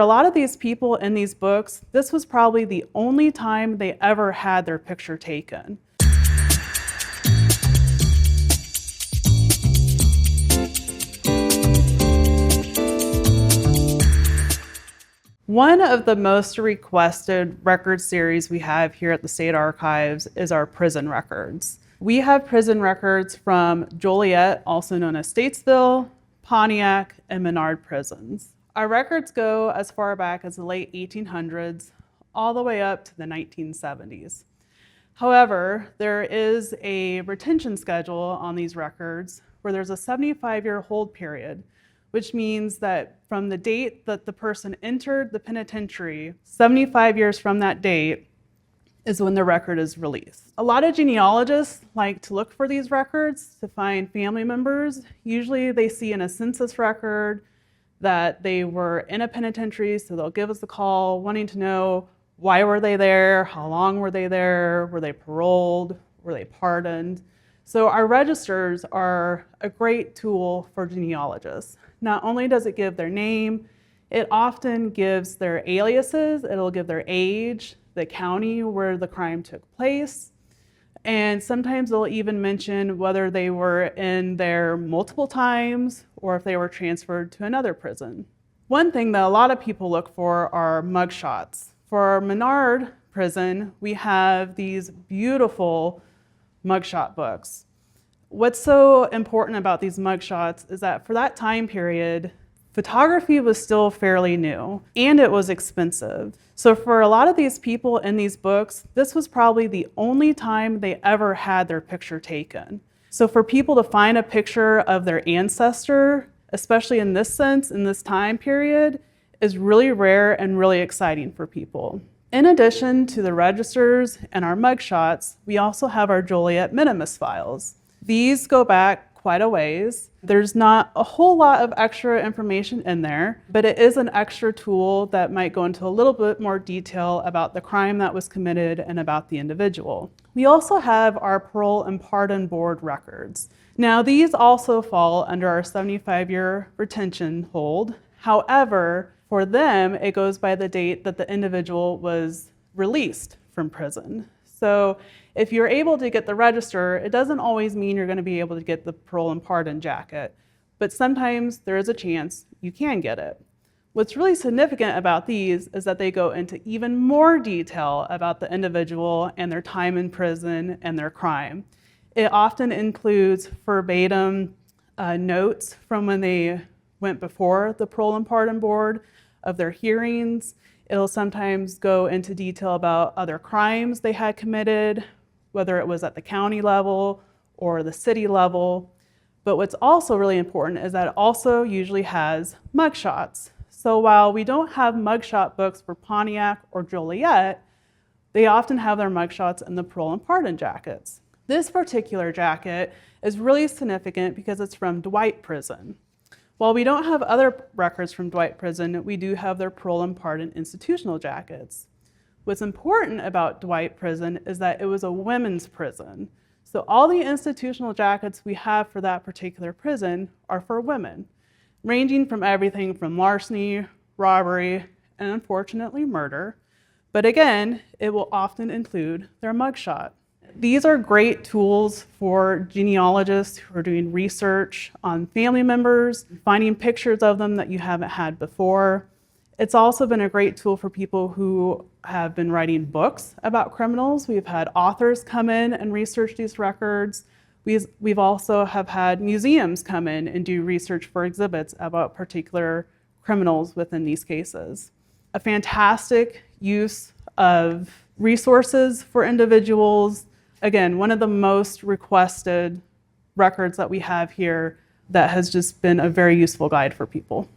lot of these people in these books, this was probably the only time they ever had their picture taken. One of the most requested record series we have here at the State Archives is our prison records. We have prison records from Joliet, also known as Statesville, Pontiac, and Menard prisons. Our records go as far back as the late 1800s, all the way up to the 1970s. However, there is a retention schedule on these records where there's a 75-year hold period, which means that from the date that the person entered the penitentiary, 75 years from that date is when the record is released. A lot of genealogists like to look for these records to find family members. Usually they see in a census record that they were in a penitentiary, so they'll give us a call wanting to know why were they there, how long were they there, were they paroled, were they pardoned. So our registers are a great tool for genealogists. Not only does it give their name, it often gives their aliases, it'll give their age, the county where the crime took place, and sometimes they'll even mention whether they were in there multiple times or if they were transferred to another prison. One thing that a lot of people look for are mugshots. For our Menard prison, we have these beautiful mugshot books. What's so important about these mugshots is that for that time period, photography was still fairly new and it was expensive. So for a lot of these people in these books, this was probably the only time they ever had their picture taken. So for people to find a picture of their ancestor, especially in this sense, in this time period, is really rare and really exciting for people. In addition to the registers and our mugshots, we also have our Joliet Minimus files. These go back quite a ways. There's not a whole lot of extra information in there, but it is an extra tool that might go into a little bit more detail about the crime that was committed and about the individual. We also have our Parole and Pardon Board records. Now, these also fall under our 75-year retention hold. However, for them, it goes by the date that the individual was released from prison. So if you're able to get the register, it doesn't always mean you're going to be able to get the parole and pardon jacket, but sometimes there is a chance you can get it. What's really significant about these is that they go into even more detail about the individual and their time in prison and their crime. It often includes verbatim notes from when they went before the Parole and Pardon Board of their hearings. It'll sometimes go into detail about other crimes they had committed, whether it was at the county level or the city level. But what's also really important is that it also usually has mugshots. So while we don't have mugshot books for Pontiac or Joliet, they often have their mugshots in the parole and pardon jackets. This particular jacket is really significant because it's from Dwight Prison. While we don't have other records from Dwight Prison, we do have their parole and pardon institutional jackets. What's important about Dwight Prison is that it was a women's prison. So all the institutional jackets we have for that particular prison are for women, ranging from everything from larceny, robbery, and unfortunately murder. But again, it will often include their mugshot. These are great tools for genealogists who are doing research on family members, finding pictures of them that you haven't had before. It's also been a great tool for people who have been writing books about criminals. We've had authors come in and research these records. We've also have had museums come in and do research for exhibits about particular criminals within these cases. A fantastic use of resources for individuals. Again, one of the most requested records that we have here that has just been a very useful guide for people.